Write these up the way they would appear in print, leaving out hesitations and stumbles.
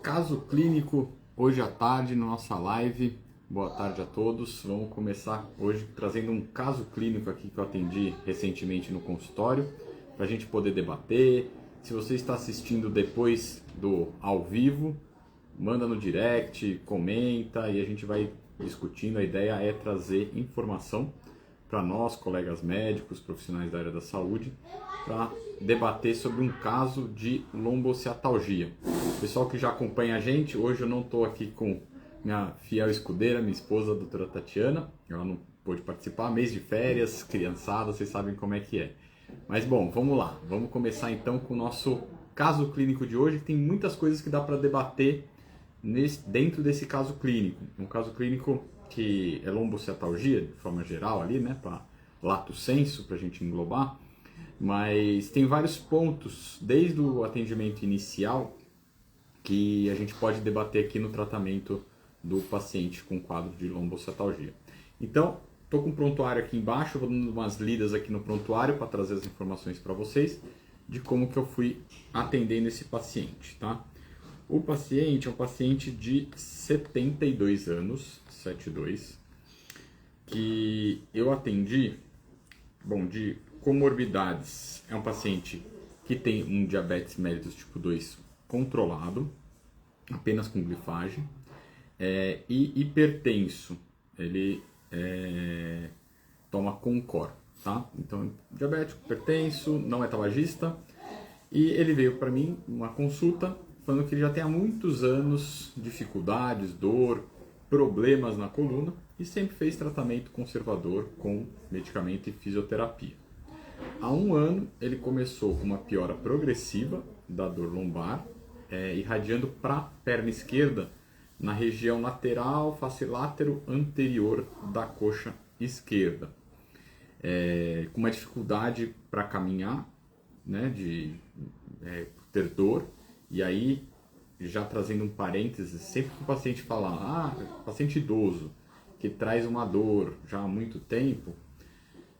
Caso clínico hoje à tarde na nossa live. Boa tarde a todos. Vamos começar hoje trazendo um caso clínico aqui que eu atendi recentemente no consultório para a gente poder debater. Se você está assistindo depois do ao vivo, manda no direct, comenta e a gente vai discutindo. A ideia é trazer informação para nós, colegas médicos, profissionais da área da saúde, para debater sobre um caso de lombociatalgia. Pessoal que já acompanha a gente, hoje eu não estou aqui com minha fiel escudeira, minha esposa, a doutora Tatiana, ela não pôde participar, mês de férias, criançada, vocês sabem como é que é. Mas bom, vamos lá, vamos começar então com o nosso caso clínico de hoje, que tem muitas coisas que dá para debater dentro desse caso clínico. Um caso clínico que é lombociatalgia, de forma geral ali, né, para lato sensu, para a gente englobar, mas tem vários pontos, desde o atendimento inicial, que a gente pode debater aqui no tratamento do paciente com quadro de lombociatalgia. Então, estou com o prontuário aqui embaixo, vou dando umas lidas aqui no prontuário para trazer as informações para vocês de como que eu fui atendendo esse paciente, tá? O paciente é um paciente de 72 anos, 72, que eu atendi, bom, de comorbidades. É um paciente que tem um diabetes mellitus tipo 2 controlado, apenas com glifagem, e hipertenso. Ele toma Concor, tá? Então, diabético, hipertenso, não é tabagista, e ele veio para mim uma consulta falando que ele já tem há muitos anos dificuldades, dor, problemas na coluna e sempre fez tratamento conservador com medicamento e fisioterapia. Há um ano ele começou com uma piora progressiva da dor lombar, irradiando para a perna esquerda na região lateral facilátero anterior da coxa esquerda, com uma dificuldade para caminhar, né, de ter dor. E aí, já trazendo um parênteses, sempre que o paciente fala, paciente idoso, que traz uma dor já há muito tempo,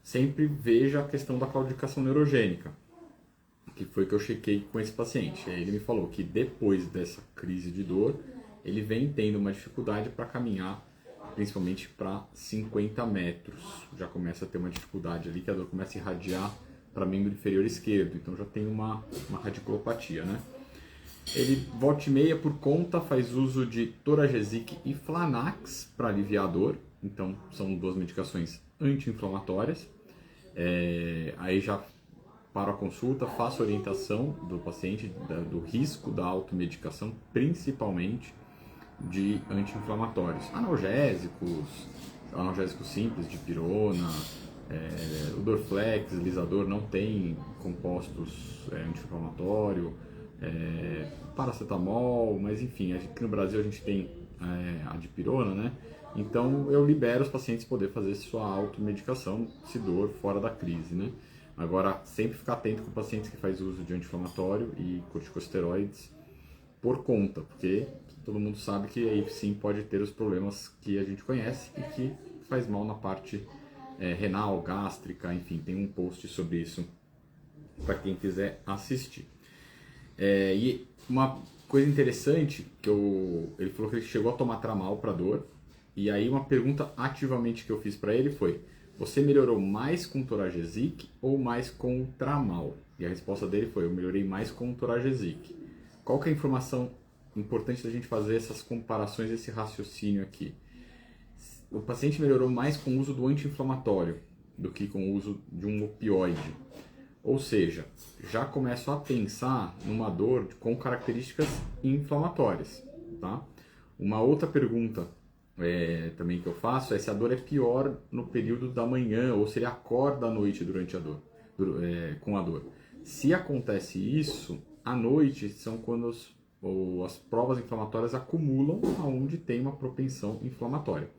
sempre veja a questão da claudicação neurogênica, que foi que eu chequei com esse paciente. Aí ele me falou que depois dessa crise de dor, ele vem tendo uma dificuldade para caminhar, principalmente para 50 metros. Já começa a ter uma dificuldade ali, que a dor começa a irradiar para membro inferior esquerdo, então já tem uma radiculopatia, né? Ele, volta e meia, por conta, faz uso de Toragesic e Flanax para aliviar a dor. Então, são duas medicações anti-inflamatórias. Aí já paro a consulta, faço orientação do paciente do risco da automedicação, principalmente de anti-inflamatórios. Analgésicos simples, de pirona, o Dorflex, Lisador, não tem compostos anti-inflamatórios. Paracetamol, mas enfim, aqui no Brasil a gente tem a dipirona, né? Então eu libero os pacientes poder fazer sua automedicação, se dor, fora da crise, né? Agora, sempre ficar atento com pacientes que faz uso de anti-inflamatório e corticosteroides por conta, porque todo mundo sabe que aí sim pode ter os problemas que a gente conhece e que faz mal na parte renal, gástrica, enfim, tem um post sobre isso para quem quiser assistir. E uma coisa interessante, ele falou que ele chegou a tomar tramal para dor, e aí uma pergunta ativamente que eu fiz para ele foi: você melhorou mais com Toragesic ou mais com tramal? E a resposta dele foi: eu melhorei mais com Toragesic. Qual que é a informação importante da gente fazer essas comparações, esse raciocínio aqui? O paciente melhorou mais com o uso do anti-inflamatório do que com o uso de um opioide. Ou seja, já começo a pensar numa dor com características inflamatórias, tá? Uma outra pergunta também que eu faço é se a dor é pior no período da manhã ou se ele acorda à noite durante a dor, com a dor. Se acontece isso, à noite são quando as provas inflamatórias acumulam aonde tem uma propensão inflamatória.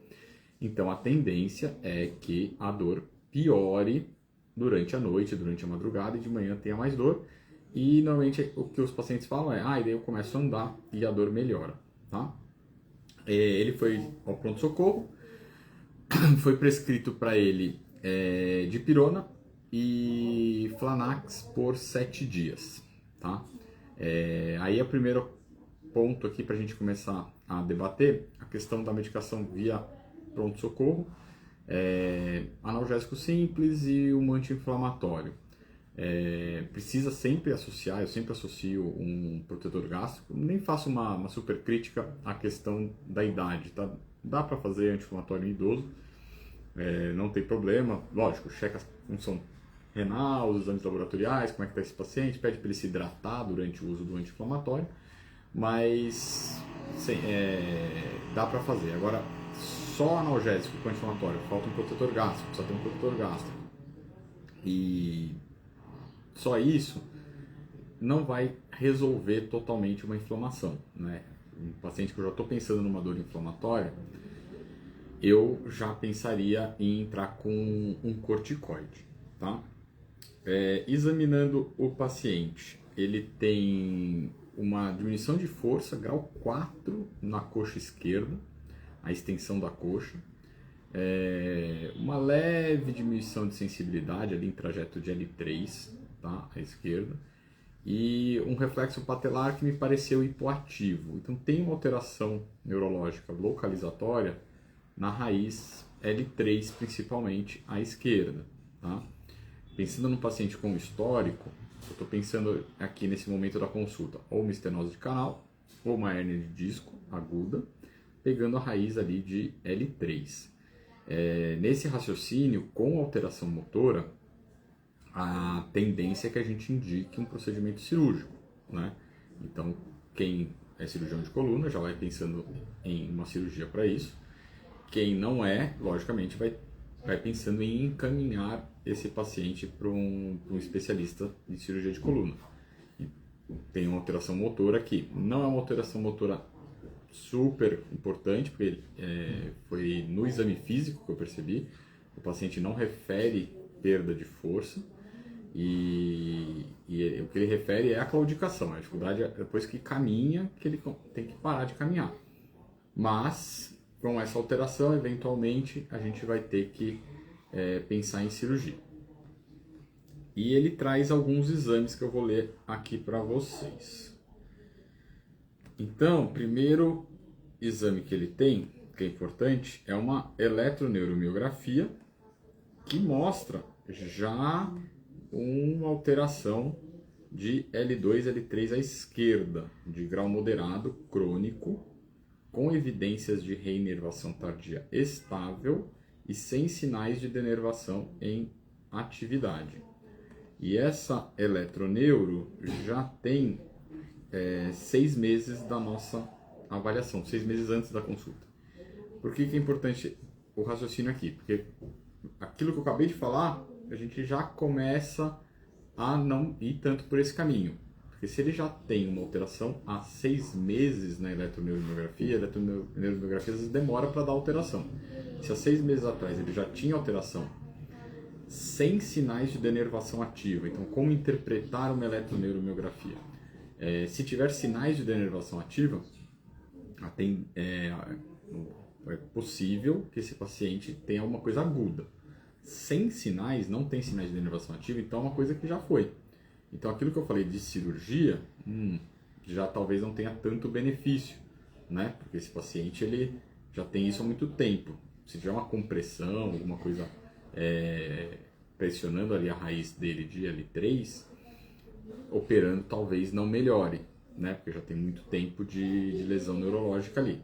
Então a tendência é que a dor piore durante a noite, durante a madrugada, e de manhã tenha mais dor. E normalmente o que os pacientes falam é: e daí eu começo a andar e a dor melhora, tá? Ele foi ao pronto-socorro, foi prescrito para ele dipirona e Flanax por 7 dias, tá? Aí a primeira ponto aqui para a gente começar a debater, a questão da medicação via pronto-socorro, analgésico simples e um anti-inflamatório. Precisa sempre associar, eu sempre associo um protetor gástrico, nem faço uma super crítica à questão da idade, tá? Dá para fazer anti-inflamatório em idoso, não tem problema, lógico, checa a função renal, os exames laboratoriais, como é que está esse paciente, pede para ele se hidratar durante o uso do anti-inflamatório, mas sim, dá para fazer. Agora, só analgésico com anti-inflamatório, falta um protetor gástrico, precisa ter um protetor gástrico, e só isso não vai resolver totalmente uma inflamação, né? Um paciente que eu já estou pensando numa dor inflamatória, eu já pensaria em entrar com um corticoide, tá? Examinando o paciente, ele tem uma diminuição de força, grau 4 na coxa esquerda, a extensão da coxa, uma leve diminuição de sensibilidade ali em trajeto de L3, tá? À esquerda, e um reflexo patelar que me pareceu hipoativo. Então tem uma alteração neurológica localizatória na raiz L3, principalmente à esquerda, tá? Pensando num paciente com histórico, eu estou pensando aqui nesse momento da consulta, ou uma estenose de canal, ou uma hérnia de disco aguda, pegando a raiz ali de L3. Nesse raciocínio, com alteração motora, a tendência é que a gente indique um procedimento cirúrgico, né? Então, quem é cirurgião de coluna já vai pensando em uma cirurgia para isso. Quem não é, logicamente, vai pensando em encaminhar esse paciente para um especialista em cirurgia de coluna. E tem uma alteração motora aqui. Não é uma alteração motora super importante, porque foi no exame físico que eu percebi. O paciente não refere perda de força. E o que ele refere é a claudicação. A dificuldade é depois que caminha, que ele tem que parar de caminhar. Mas, com essa alteração, eventualmente, a gente vai ter que pensar em cirurgia. E ele traz alguns exames que eu vou ler aqui para vocês. Então, o primeiro exame que ele tem, que é importante, é uma eletroneuromiografia que mostra já uma alteração de L2, L3 à esquerda, de grau moderado, crônico, com evidências de reinervação tardia estável e sem sinais de denervação em atividade. E essa eletroneuro já tem 6 meses da nossa avaliação, 6 meses antes da consulta. Por que é importante o raciocínio aqui? Porque aquilo que eu acabei de falar, a gente já começa a não ir tanto por esse caminho. Porque se ele já tem uma alteração há 6 meses na eletroneuromiografia, a eletroneuromiografia às vezes demora para dar alteração. Se há 6 meses atrás ele já tinha alteração sem sinais de denervação ativa, então como interpretar uma eletroneuromiografia? Se tiver sinais de denervação ativa, é possível que esse paciente tenha alguma coisa aguda. Sem sinais, não tem sinais de denervação ativa, então é uma coisa que já foi. Então aquilo que eu falei de cirurgia, já talvez não tenha tanto benefício, né? Porque esse paciente ele já tem isso há muito tempo. Se tiver uma compressão, alguma coisa pressionando ali a raiz dele de L3, operando talvez não melhore, né? Porque já tem muito tempo de lesão neurológica ali.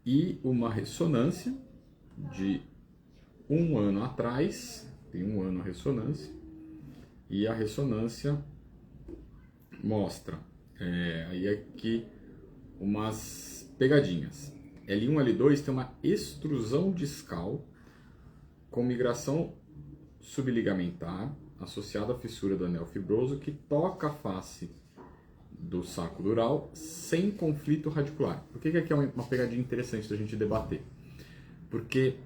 E uma ressonância de 1 ano atrás, tem 1 ano a ressonância, e a ressonância mostra aí aqui umas pegadinhas. L1 e L2 tem uma extrusão discal com migração subligamentar associada à fissura do anel fibroso que toca a face do saco dural sem conflito radicular. Por que aqui é uma pegadinha interessante da gente debater? Porque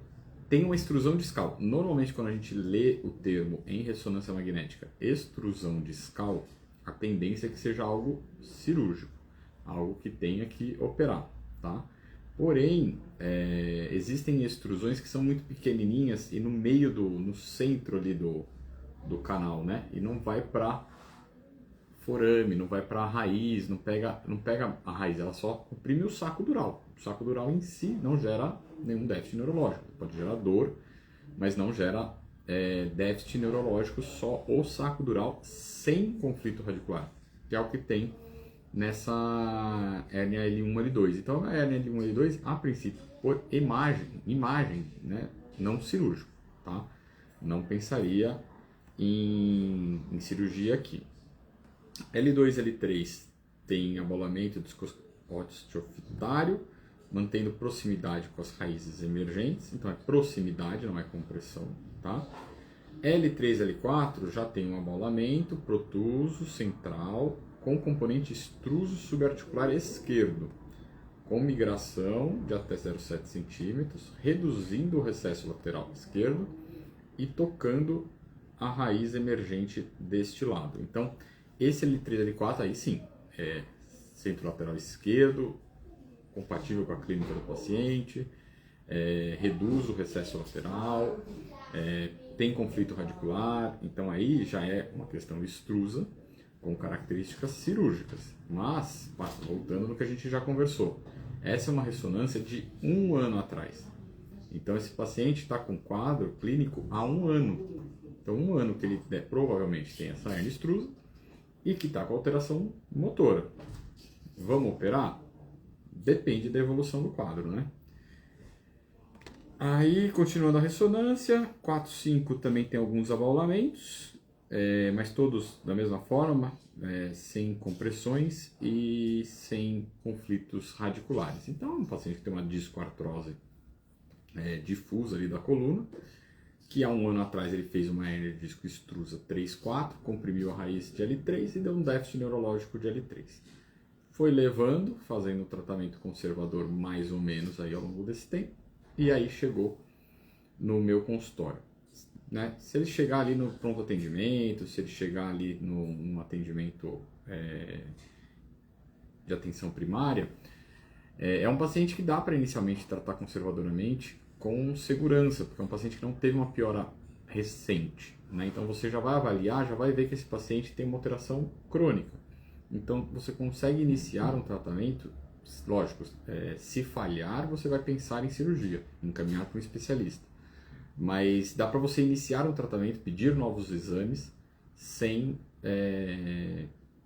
tem uma extrusão discal. Normalmente, quando a gente lê o termo em ressonância magnética, extrusão discal, a tendência é que seja algo cirúrgico, algo que tenha que operar, tá? Porém, existem extrusões que são muito pequenininhas e no centro ali do canal, né? E não vai para forame, não vai para a raiz, não pega a raiz, ela só comprime o saco dural. O saco dural em si não gera nenhum déficit neurológico, pode gerar dor, mas não gera déficit neurológico, só o saco dural sem conflito radicular, que é o que tem nessa hérnia L1, L2. Então a hérnia L1, L2, a princípio, por imagem, né, não cirúrgico, tá? Não pensaria em cirurgia aqui. L2 e L3 tem abolamento osteofitário, mantendo proximidade com as raízes emergentes, então é proximidade, não é compressão, tá? L3 e L4 já tem um abolamento protuso central com componente extruso subarticular esquerdo, com migração de até 0,7 cm, reduzindo o recesso lateral esquerdo e tocando a raiz emergente deste lado. Então, esse L3 e L4 aí sim, é centro lateral esquerdo, compatível com a clínica do paciente, reduz o recesso lateral, tem conflito radicular, então aí já é uma questão extrusa com características cirúrgicas. Mas, voltando no que a gente já conversou, essa é uma ressonância de 1 ano atrás. Então esse paciente está com quadro clínico há 1 ano. Então 1 ano que ele provavelmente tem essa hernia extrusa e que está com alteração motora. Vamos operar? Depende da evolução do quadro, né? Aí, continuando a ressonância, 4, 5 também tem alguns abaulamentos, mas todos da mesma forma, sem compressões e sem conflitos radiculares. Então, um paciente que tem uma discoartrose difusa ali da coluna, que há 1 ano atrás ele fez uma hernia de disco extrusa 3, 4, comprimiu a raiz de L3 e deu um déficit neurológico de L3. Foi levando, fazendo um tratamento conservador mais ou menos aí ao longo desse tempo, e aí chegou no meu consultório. Né? Se ele chegar ali no pronto atendimento, se ele chegar ali no atendimento de atenção primária, é um paciente que dá para inicialmente tratar conservadoramente com segurança, porque é um paciente que não teve uma piora recente. Né? Então você já vai avaliar, já vai ver que esse paciente tem uma alteração crônica. Então você consegue iniciar um tratamento, lógico, se falhar você vai pensar em cirurgia, encaminhar para um especialista. Mas dá para você iniciar um tratamento, pedir novos exames, sem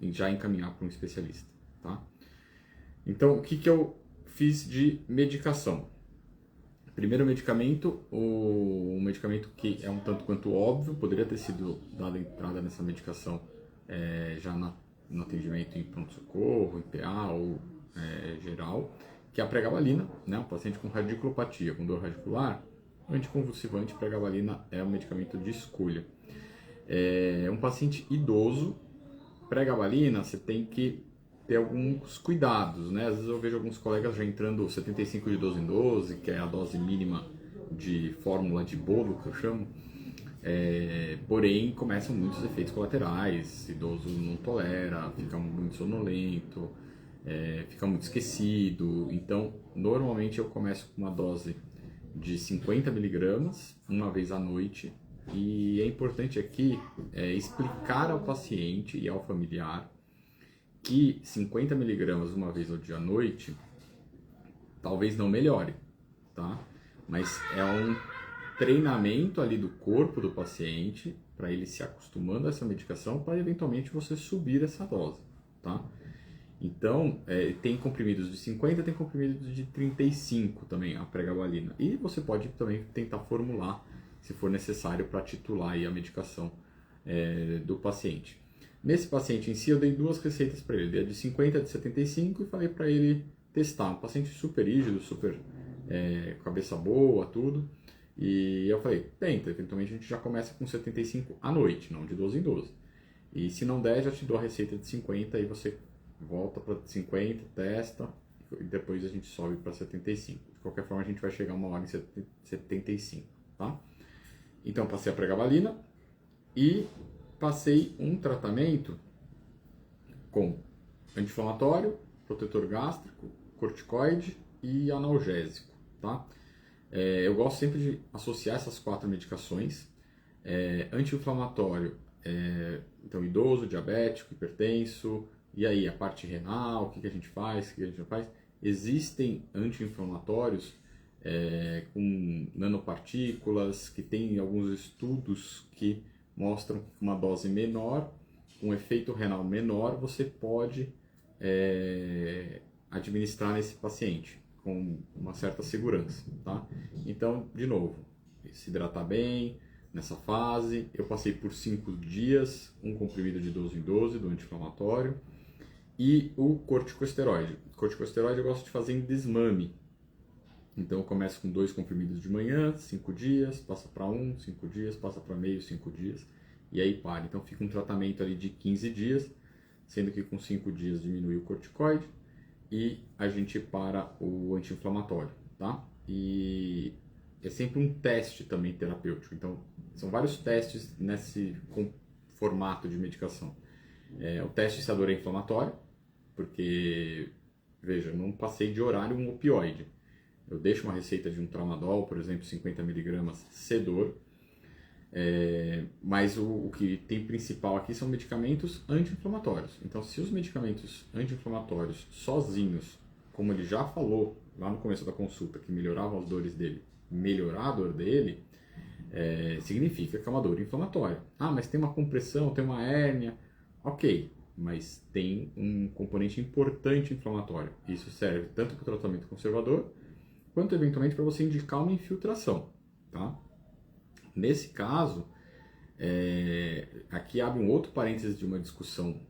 já encaminhar para um especialista. Tá? Então o que eu fiz de medicação? Primeiro medicamento, um medicamento que é um tanto quanto óbvio, poderia ter sido dada entrada nessa medicação já no atendimento em pronto-socorro, em PA ou geral, que é a pregabalina, né? Um paciente com radiculopatia, com dor radicular, anticonvulsivante, pregabalina é um medicamento de escolha. Um paciente idoso, pregabalina, você tem que ter alguns cuidados, né? Às vezes eu vejo alguns colegas já entrando 75 de 12 em 12, que é a dose mínima de fórmula de bolo, que eu chamo. Porém, começam muitos efeitos colaterais, idoso não tolera, fica muito sonolento, fica muito esquecido. Então, normalmente eu começo com uma dose de 50 miligramas, uma vez à noite. E é importante aqui explicar ao paciente e ao familiar que 50 miligramas uma vez ao dia à noite talvez não melhore, tá? Mas é um treinamento ali do corpo do paciente para ele se acostumando a essa medicação para eventualmente você subir essa dose, tá? Então, tem comprimidos de 50, tem comprimidos de 35 também, a pregabalina. E você pode também tentar formular, se for necessário, para titular aí a medicação do paciente. Nesse paciente em si, eu dei 2 receitas para ele, a de 50 e a de 75, e falei para ele testar. Um paciente super rígido, super cabeça boa, tudo. E eu falei, tenta, eventualmente a gente já começa com 75 à noite, não de 12 em 12. E se não der, já te dou a receita de 50 e você volta para 50, testa, e depois a gente sobe para 75. De qualquer forma, a gente vai chegar uma hora em 75, tá? Então, passei a pregabalina e passei um tratamento com anti-inflamatório, protetor gástrico, corticoide e analgésico, tá? Eu gosto sempre de associar essas 4 medicações. Anti-inflamatório, Então, idoso, diabético, hipertenso, e aí a parte renal, o que a gente faz, o que a gente não faz? Existem anti-inflamatórios com nanopartículas, que tem alguns estudos que mostram que uma dose menor, um efeito renal menor, você pode administrar nesse paciente com uma certa segurança, tá? Então, de novo, se hidratar bem nessa fase. Eu passei por 5 dias, um comprimido de 12 em 12 do anti-inflamatório e o corticosteroide. Corticosteroide eu gosto de fazer em desmame. Então eu começo com 2 comprimidos de manhã, 5 dias, passa para 1, 5 dias, passa para meio, 5 dias e aí para. Então fica um tratamento ali de 15 dias, sendo que com 5 dias diminui o corticoide e a gente para o anti-inflamatório, tá? E é sempre um teste também terapêutico. Então são vários testes nesse formato de medicação. O teste se a dor é inflamatória, porque, veja, eu não passei de horário um opioide. Eu deixo uma receita de um tramadol, por exemplo, 50 mg sedor, mas o que tem principal aqui são medicamentos anti-inflamatórios. Então, se os medicamentos anti-inflamatórios sozinhos, como ele já falou lá no começo da consulta, que melhoravam as dores dele, melhorar a dor dele, significa que é uma dor inflamatória. Ah, mas tem uma compressão, tem uma hérnia, ok, mas tem um componente importante inflamatório. Isso serve tanto para o tratamento conservador, quanto eventualmente para você indicar uma infiltração, tá? Nesse caso, aqui abre um outro parênteses de uma discussão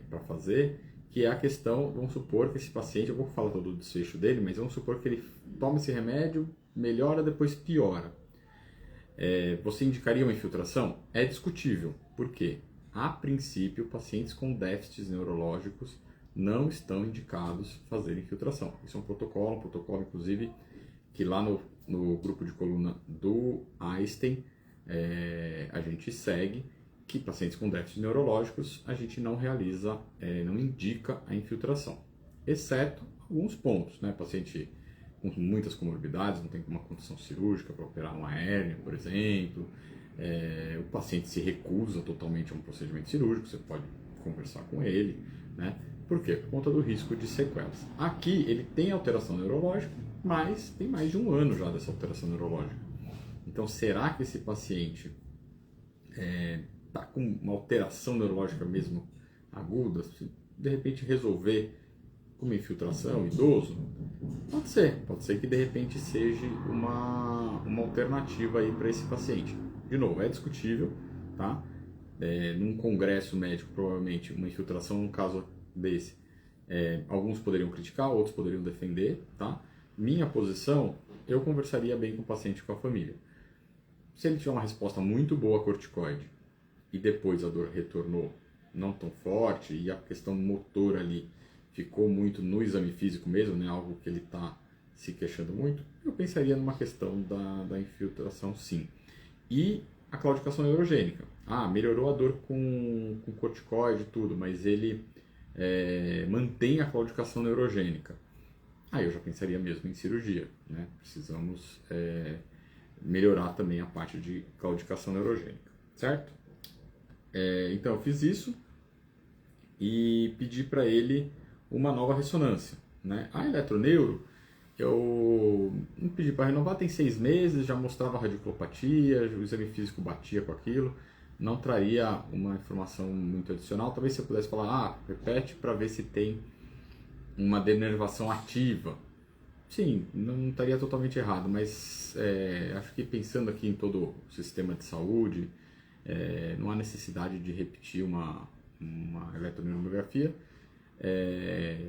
para fazer, que é a questão, vamos supor que esse paciente, eu vou falar todo o desfecho dele, mas vamos supor que ele toma esse remédio, melhora, depois piora. Você indicaria uma infiltração? É discutível. Por quê? A princípio, pacientes com déficits neurológicos não estão indicados fazer infiltração. Isso é um protocolo inclusive, que lá no grupo de coluna do Einstein, a gente segue que pacientes com déficits neurológicos a gente não realiza, não indica a infiltração. Exceto alguns pontos, né? Paciente com muitas comorbidades, não tem uma condição cirúrgica para operar uma hérnia, por exemplo. O paciente se recusa totalmente a um procedimento cirúrgico, você pode conversar com ele, né? Por quê? Por conta do risco de sequelas. Aqui ele tem alteração neurológica, mas tem mais de 1 ano já dessa alteração neurológica. Então, será que esse paciente está com uma alteração neurológica mesmo aguda? Se de repente resolver com uma infiltração, idoso, pode ser que de repente seja uma alternativa aí para esse paciente. De novo, é discutível, tá? Num congresso médico, provavelmente, uma infiltração num caso desse, alguns poderiam criticar, outros poderiam defender, tá? Minha posição, eu conversaria bem com o paciente e com a família. Se ele tiver uma resposta muito boa a corticoide e depois a dor retornou não tão forte e a questão motor ali ficou muito no exame físico mesmo, né, algo que ele está se queixando muito, eu pensaria numa questão da infiltração sim. E a claudicação neurogênica. Melhorou a dor com corticoide e tudo, mas ele mantém a claudicação neurogênica. Aí eu já pensaria mesmo em cirurgia, né? Precisamos melhorar também a parte de claudicação neurogênica, certo? Então eu fiz isso e pedi para ele uma nova ressonância, né? A eletroneuro, eu não pedi para renovar, tem 6 meses, já mostrava radiculopatia, o exame físico batia com aquilo, não traria uma informação muito adicional. Talvez você pudesse falar, repete para ver se tem uma denervação ativa. Sim, não estaria totalmente errado, mas acho que pensando aqui em todo o sistema de saúde, não há necessidade de repetir uma eletroneurografia,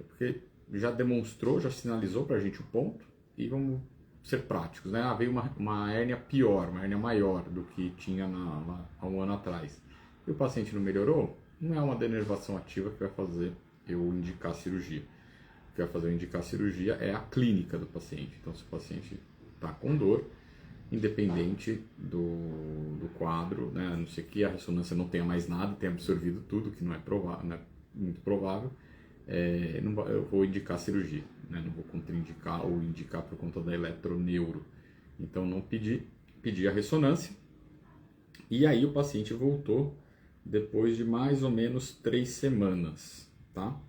porque já demonstrou, já sinalizou para a gente o ponto, e vamos ser práticos, né? Veio uma hérnia pior, uma hérnia maior do que tinha há 1 ano atrás, e o paciente não melhorou, não é uma denervação ativa que vai fazer eu indicar cirurgia. O que vai fazer eu indicar cirurgia é a clínica do paciente. Então, se o paciente está com dor, independente do quadro, né? A não ser que a ressonância não tenha mais nada, tenha absorvido tudo, que não é muito provável, eu vou indicar cirurgia, né? Não vou contraindicar ou indicar por conta da eletroneuro. Então não pedi a ressonância, e aí o paciente voltou depois de mais ou menos 3 semanas, tá?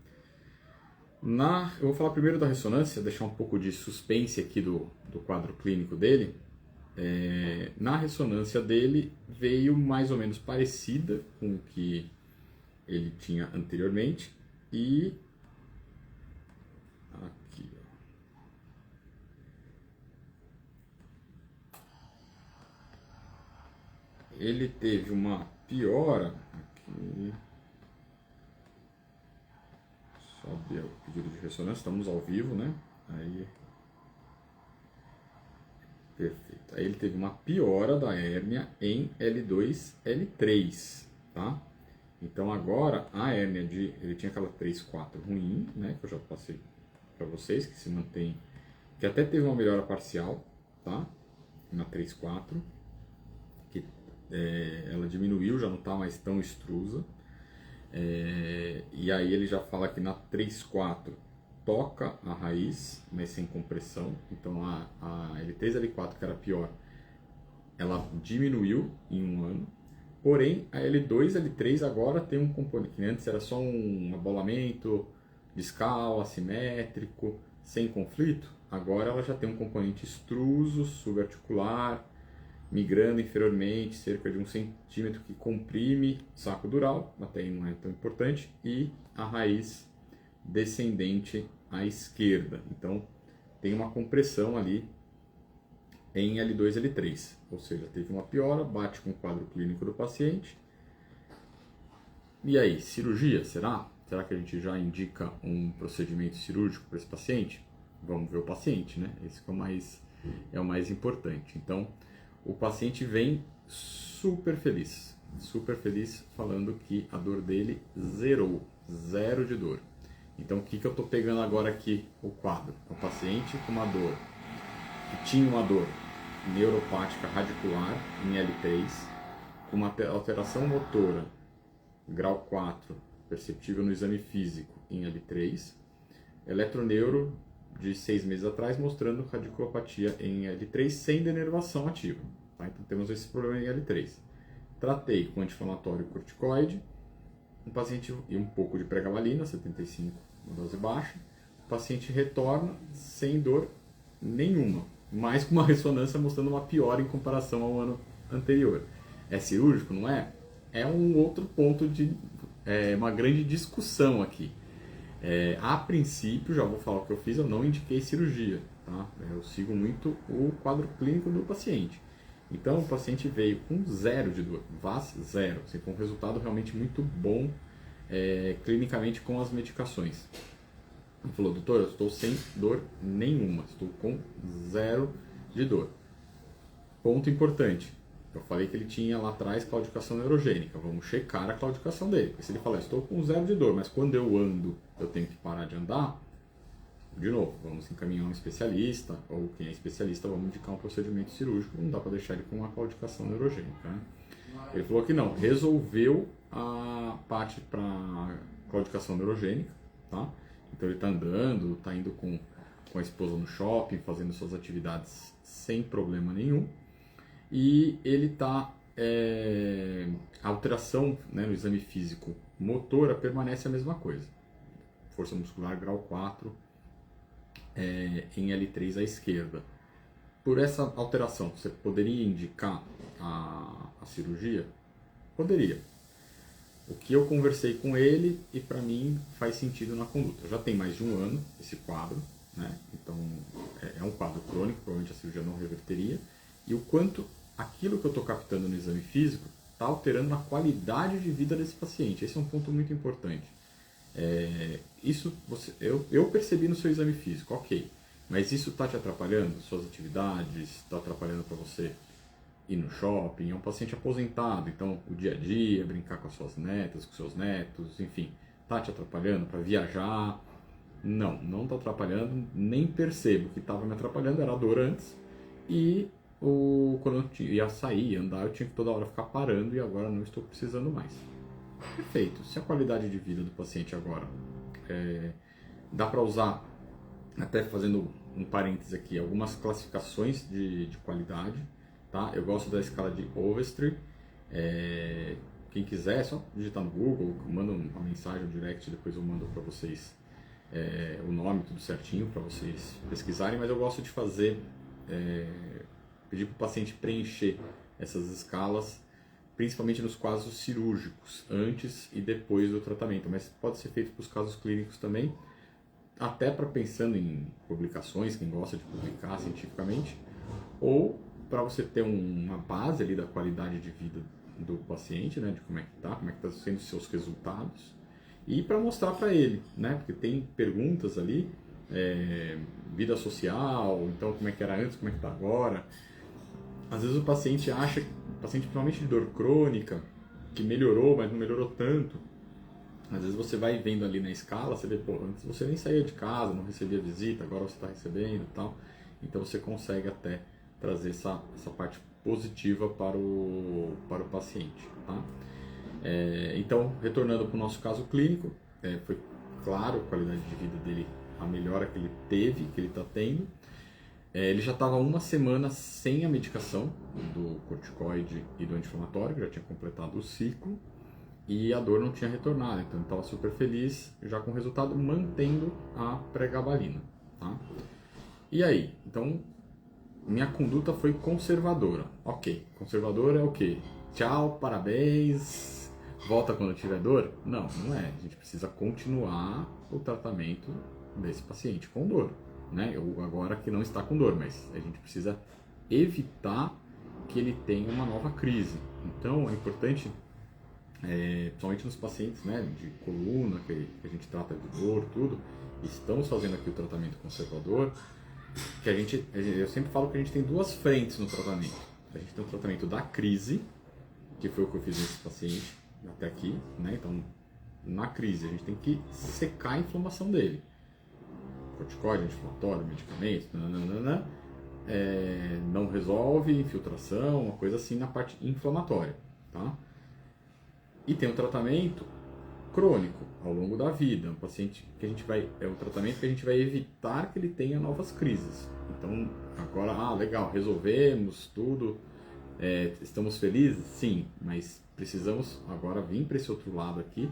Eu vou falar primeiro da ressonância, deixar um pouco de suspense aqui do quadro clínico dele. Na ressonância dele veio mais ou menos parecida com o que ele tinha anteriormente e aqui, ele teve uma piora aqui. Só abrir o pedido de ressonância, estamos ao vivo, né? Aí, perfeito. Aí ele teve uma piora da hérnia em L2, L3, tá? Então agora a hérnia ele tinha aquela 3-4 ruim, né? Que eu já passei para vocês, que se mantém, que até teve uma melhora parcial, tá? Na 3-4, que ela diminuiu, já não está mais tão extrusa. E aí ele já fala que na 3-4 toca a raiz, mas sem compressão. Então a L3 L4, que era pior, ela diminuiu em um ano. Porém, a L2 L3 agora tem um componente, que antes era só um abolamento discal, assimétrico, sem conflito. Agora ela já tem um componente extruso, subarticular, migrando inferiormente, cerca de 1 centímetro, que comprime o saco dural, até aí não é tão importante, e a raiz descendente à esquerda. Então tem uma compressão ali em L2 L3, ou seja, teve uma piora, bate com o quadro clínico do paciente. E aí, cirurgia, será? Será que a gente já indica um procedimento cirúrgico para esse paciente? Vamos ver o paciente, né? Esse que é o mais importante. Então, o paciente vem super feliz, falando que a dor dele zerou, 0 de dor. Então, o que eu estou pegando agora aqui, o quadro? O paciente com uma dor, que tinha uma dor neuropática radicular em L3, com uma alteração motora, grau 4, perceptível no exame físico em L3, eletroneuro de 6 meses atrás mostrando radiculopatia em L3 sem denervação ativa. Tá? Então temos esse problema em L3. Tratei com anti-inflamatório corticoide, um paciente e um pouco de pregabalina, 75, uma dose baixa. O paciente retorna sem dor nenhuma, mas com uma ressonância mostrando uma piora em comparação ao ano anterior. É cirúrgico, não é? É um outro ponto de uma grande discussão aqui. A princípio, já vou falar o que eu fiz, eu não indiquei cirurgia, tá? Eu sigo muito o quadro clínico do paciente. Então, o paciente veio com 0 de dor, VAS 0, assim, com um resultado realmente muito bom clinicamente com as medicações. Ele falou, doutor, eu estou sem dor nenhuma, estou com 0 de dor. Ponto importante, eu falei que ele tinha lá atrás claudicação neurogênica, vamos checar a claudicação dele, porque se ele falar, estou com 0 de dor, mas quando eu ando, eu tenho que parar de andar, de novo, vamos encaminhar um especialista, ou quem é especialista, vamos indicar um procedimento cirúrgico, não dá para deixar ele com uma claudicação neurogênica, né? Ele falou que não, resolveu a parte para claudicação neurogênica, tá? Então ele está andando, está indo com a esposa no shopping, fazendo suas atividades sem problema nenhum. E ele está, a alteração, né, no exame físico motora permanece a mesma coisa. Força muscular grau 4 em L3 à esquerda. Por essa alteração, você poderia indicar a cirurgia? Poderia. O que eu conversei com ele e para mim faz sentido na conduta. Já tem mais de um ano esse quadro, né? Então é um quadro crônico, provavelmente a cirurgia não reverteria. E o quanto aquilo que eu estou captando no exame físico está alterando a qualidade de vida desse paciente. Esse é um ponto muito importante. Isso eu percebi no seu exame físico, ok. Mas isso está te atrapalhando? Suas atividades? Está atrapalhando para você ir no shopping? É um paciente aposentado, então o dia a dia, brincar com as suas netas, com seus netos, enfim, está te atrapalhando para viajar? Não está atrapalhando, nem percebo que estava me atrapalhando, era a dor antes. E quando eu ia sair, andar, eu tinha que toda hora ficar parando e agora não estou precisando mais. Perfeito. Se a qualidade de vida do paciente agora dá para usar, até fazendo um parênteses aqui, algumas classificações de qualidade, tá? Eu gosto da escala de Overstreet, quem quiser, é só digitar no Google, manda uma mensagem, um direct, depois eu mando para vocês o nome, tudo certinho, para vocês pesquisarem, mas eu gosto de fazer, pedir para o paciente preencher essas escalas, principalmente nos casos cirúrgicos, antes e depois do tratamento, mas pode ser feito para os casos clínicos também, até para pensando em publicações, quem gosta de publicar cientificamente, ou para você ter uma base ali da qualidade de vida do paciente, né, de como é que tá sendo os seus resultados, e para mostrar para ele, né, porque tem perguntas ali, vida social, então como é que era antes, como é que está agora. Às vezes o paciente acha, principalmente de dor crônica, que melhorou, mas não melhorou tanto. Às vezes você vai vendo ali na escala, você vê, pô, antes você nem saía de casa, não recebia visita, agora você está recebendo e tal. Então você consegue até trazer essa parte positiva para o paciente, tá? Então, retornando para o nosso caso clínico, foi claro a qualidade de vida dele, a melhora que ele teve, que ele está tendo. Ele já estava uma semana sem a medicação do corticoide e do anti-inflamatório, já tinha completado o ciclo, e a dor não tinha retornado, então ele estava super feliz já com o resultado, mantendo a pregabalina, tá? E aí? Então, minha conduta foi conservadora. Ok, conservadora é o quê? Tchau, parabéns, volta quando tiver dor? Não, não é. A gente precisa continuar o tratamento desse paciente com dor, né? Agora que não está com dor, mas a gente precisa evitar que ele tenha uma nova crise. Então, é importante, principalmente nos pacientes, né, de coluna, que a gente trata de dor, tudo, estamos fazendo aqui o tratamento conservador, que eu sempre falo que a gente tem duas frentes no tratamento. A gente tem o tratamento da crise, que foi o que eu fiz nesse paciente até aqui, né? Então, na crise, a gente tem que secar a inflamação dele. Corticoide, anti-inflamatório, medicamentos, não resolve, infiltração, uma coisa assim na parte inflamatória, tá? E tem um tratamento crônico ao longo da vida, um paciente que é um tratamento que a gente vai evitar que ele tenha novas crises. Então, agora, legal, resolvemos tudo, estamos felizes? Sim, mas precisamos agora vir para esse outro lado aqui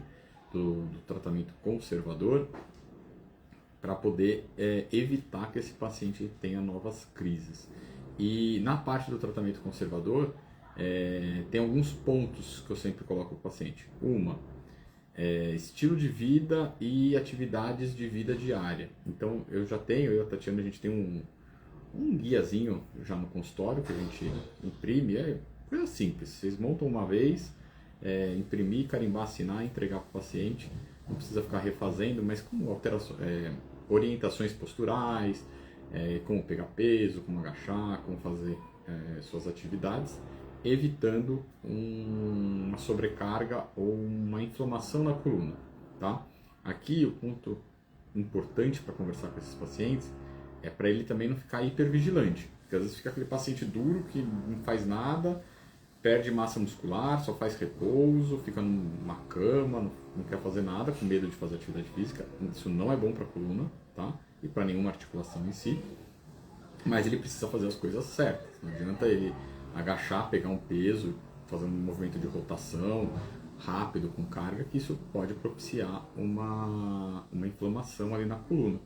do tratamento conservador para poder evitar que esse paciente tenha novas crises. E na parte do tratamento conservador, tem alguns pontos que eu sempre coloco para o paciente. Estilo de vida e atividades de vida diária. Então, eu e a Tatiana, a gente tem um guiazinho já no consultório que a gente imprime, coisa simples. Vocês montam uma vez, imprimir, carimbar, assinar, entregar para o paciente. Não precisa ficar refazendo, mas como orientações posturais, como pegar peso, como agachar, como fazer suas atividades, evitando uma sobrecarga ou uma inflamação na coluna, tá? Aqui o ponto importante para conversar com esses pacientes é para ele também não ficar hipervigilante, porque às vezes fica aquele paciente duro que não faz nada, perde massa muscular, só faz repouso, fica numa cama, não quer fazer nada, com medo de fazer atividade física. Isso não é bom para a coluna, tá? E para nenhuma articulação em si, mas ele precisa fazer as coisas certas. Não adianta ele agachar, pegar um peso, fazer um movimento de rotação rápido com carga, que isso pode propiciar uma inflamação ali na coluna,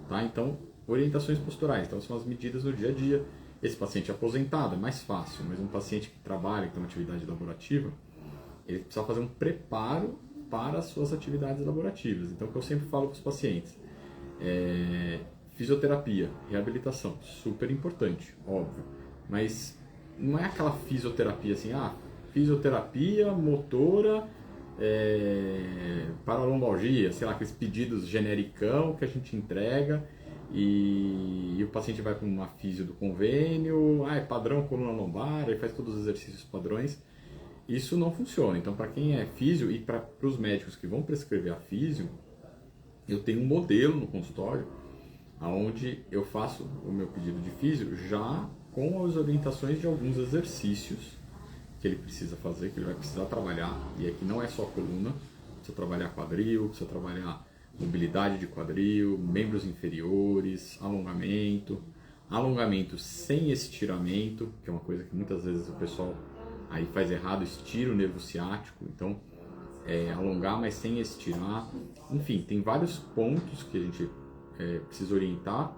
tá? Então, orientações posturais, então são as medidas no dia a dia. Esse paciente aposentado é mais fácil, mas um paciente que trabalha, que tem uma atividade laborativa, ele precisa fazer um preparo para as suas atividades laborativas. Então, o que eu sempre falo para os pacientes, fisioterapia, reabilitação, super importante, óbvio, mas não é aquela fisioterapia assim, fisioterapia motora para a lombalgia, sei lá, aqueles pedidos genericão que a gente entrega e o paciente vai para uma fisio do convênio, é padrão coluna lombar, aí faz todos os exercícios padrões. Isso não funciona. Então, para quem é fisio e para os médicos que vão prescrever a fisio, eu tenho um modelo no consultório onde eu faço o meu pedido de fisio já com as orientações de alguns exercícios que ele precisa fazer, que ele vai precisar trabalhar. E aqui não é só coluna, precisa trabalhar quadril, precisa trabalhar mobilidade de quadril, membros inferiores, alongamento sem estiramento, que é uma coisa que muitas vezes o pessoal aí faz errado, estira o nervo ciático, então alongar, mas sem estirar. Enfim, tem vários pontos que a gente precisa orientar,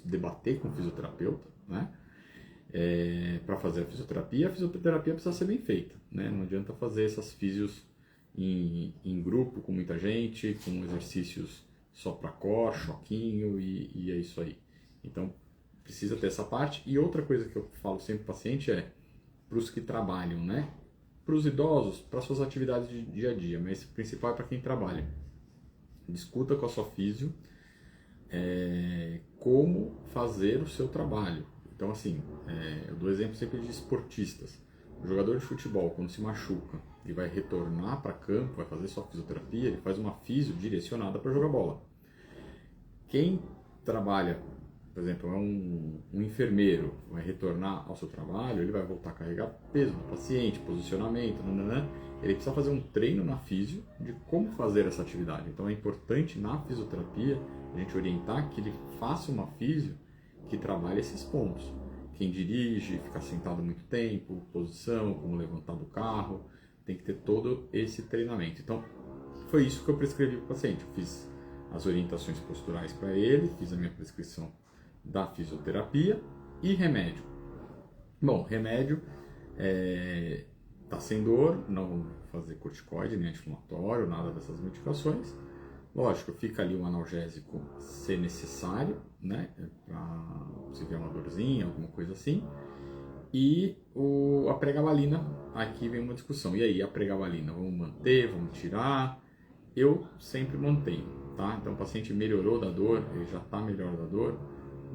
debater com o fisioterapeuta, né? Para fazer a fisioterapia precisa ser bem feita, né? Não adianta fazer essas fisios em grupo, com muita gente, com exercícios só para core, choquinho e é isso aí. Então, precisa ter essa parte. E outra coisa que eu falo sempre para o paciente para os que trabalham, né? Para os idosos, para suas atividades de dia a dia, mas o principal é para quem trabalha. Discuta com a sua físio como fazer o seu trabalho. Então, assim, eu dou exemplo sempre de esportistas. O jogador de futebol, quando se machuca e vai retornar para campo, vai fazer sua fisioterapia, ele faz uma fisio direcionada para jogar bola. Quem trabalha, por exemplo, é um enfermeiro, vai retornar ao seu trabalho, ele vai voltar a carregar peso do paciente, posicionamento, ele precisa fazer um treino na fisio de como fazer essa atividade. Então é importante na fisioterapia a gente orientar que ele faça uma fisio que trabalhe esses pontos. Quem dirige, ficar sentado muito tempo, posição, como levantar do carro, tem que ter todo esse treinamento. Então foi isso que eu prescrevi para o paciente. Eu fiz as orientações posturais para ele, fiz a minha prescrição da fisioterapia e remédio. Bom, remédio tá sem dor, não vou fazer corticoide, nem anti-inflamatório, nada dessas medicações. Lógico, fica ali um analgésico se necessário, né, para se ver uma dorzinha, alguma coisa assim. E a pregabalina, aqui vem uma discussão. E aí, a pregabalina, vamos manter, vamos tirar? Eu sempre mantenho, tá? Então, o paciente melhorou da dor, ele já está melhor da dor,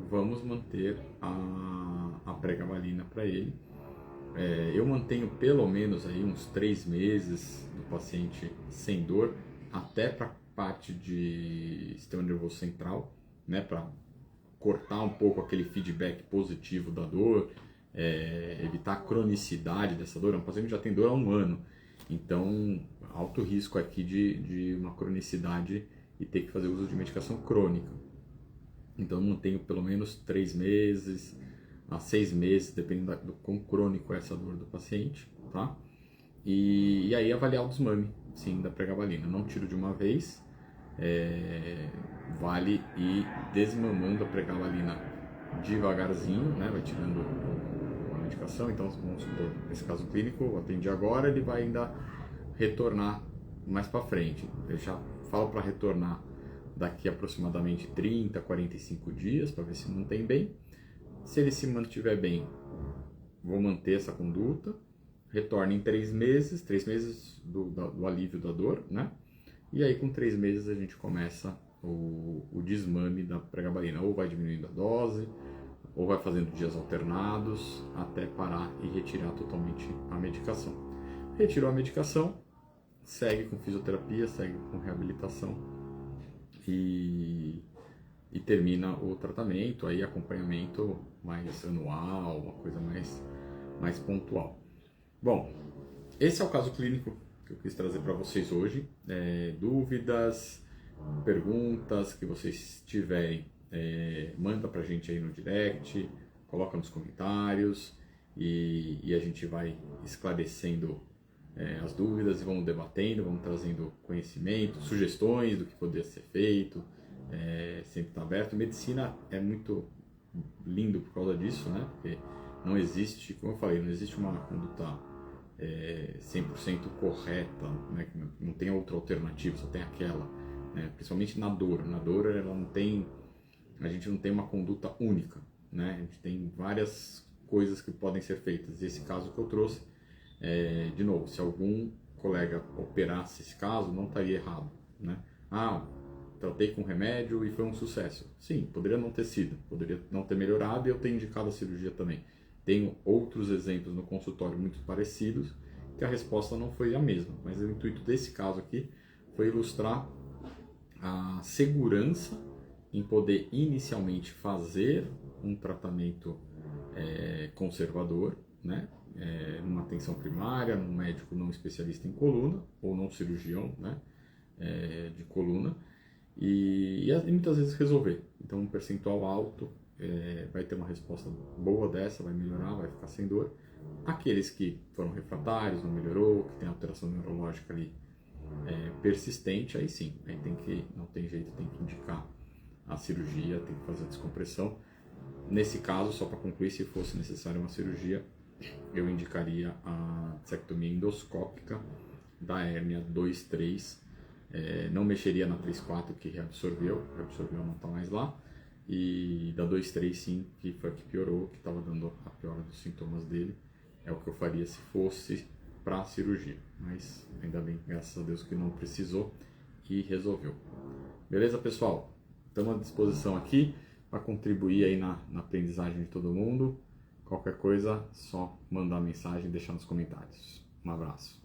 vamos manter a pregabalina para ele. Eu mantenho pelo menos aí uns 3 meses do paciente sem dor, até para parte de sistema nervoso central, né, para cortar um pouco aquele feedback positivo da dor, evitar a cronicidade dessa dor. O paciente já tem dor há 1 ano, então alto risco aqui de uma cronicidade e ter que fazer uso de medicação crônica. Então eu mantenho pelo menos 3 meses a 6 meses, dependendo do quão crônico é essa dor do paciente, tá? E aí avaliar o desmame, sim, da pregabalina. Não tiro de uma vez, vale ir desmamando a pregabalina devagarzinho, né? Vai tirando a medicação. Então, vamos supor, nesse caso clínico, eu atendi agora, ele vai ainda retornar mais para frente. Eu já falo para retornar daqui aproximadamente 30, 45 dias, para ver se não tem bem. Se ele se mantiver bem, vou manter essa conduta. Retorna em 3 meses, 3 meses do alívio da dor, né? E aí com 3 meses a gente começa o desmame da pregabalina. Ou vai diminuindo a dose, ou vai fazendo dias alternados, até parar e retirar totalmente a medicação. Retirou a medicação, segue com fisioterapia, segue com reabilitação e termina o tratamento, aí acompanhamento mais anual, uma coisa mais pontual. Bom, esse é o caso clínico que eu quis trazer para vocês hoje. Dúvidas, perguntas que vocês tiverem, manda para a gente aí no direct, coloca nos comentários e a gente vai esclarecendo as dúvidas e vamos debatendo, vamos trazendo conhecimento, sugestões do que poderia ser feito. Sempre está aberto. Medicina é muito lindo por causa disso, né? Porque não existe, como eu falei, não existe uma conduta 100% correta, né? Não tem outra alternativa, só tem aquela, né? Principalmente na dor. Na dor a gente não tem uma conduta única, né? A gente tem várias coisas que podem ser feitas. Esse caso que eu trouxe, de novo, se algum colega operasse esse caso, não estaria errado, né? Tratei com remédio e foi um sucesso. Sim, poderia não ter sido, poderia não ter melhorado e eu tenho indicado a cirurgia também. Tenho outros exemplos no consultório muito parecidos que a resposta não foi a mesma, mas o intuito desse caso aqui foi ilustrar a segurança em poder inicialmente fazer um tratamento conservador, né? Numa atenção primária, num médico não especialista em coluna ou não cirurgião, né? De coluna. E muitas vezes resolver. Então um percentual alto vai ter uma resposta boa dessa, vai melhorar, vai ficar sem dor, Aqueles que foram refratários, não melhorou, que tem alteração neurológica ali persistente, aí sim, aí não tem jeito, tem que indicar a cirurgia, tem que fazer a descompressão. Nesse caso, só para concluir, se fosse necessária uma cirurgia, eu indicaria a disectomia endoscópica da hérnia 2-3, não mexeria na 3-4 que reabsorveu não está mais lá, e da 2-3 sim, que foi a que piorou, que estava dando a piora dos sintomas dele, é o que eu faria se fosse para cirurgia, mas ainda bem, graças a Deus que não precisou e resolveu. Beleza, pessoal? Estamos à disposição aqui para contribuir aí na aprendizagem de todo mundo. Qualquer coisa, só mandar mensagem e deixar nos comentários. Um abraço.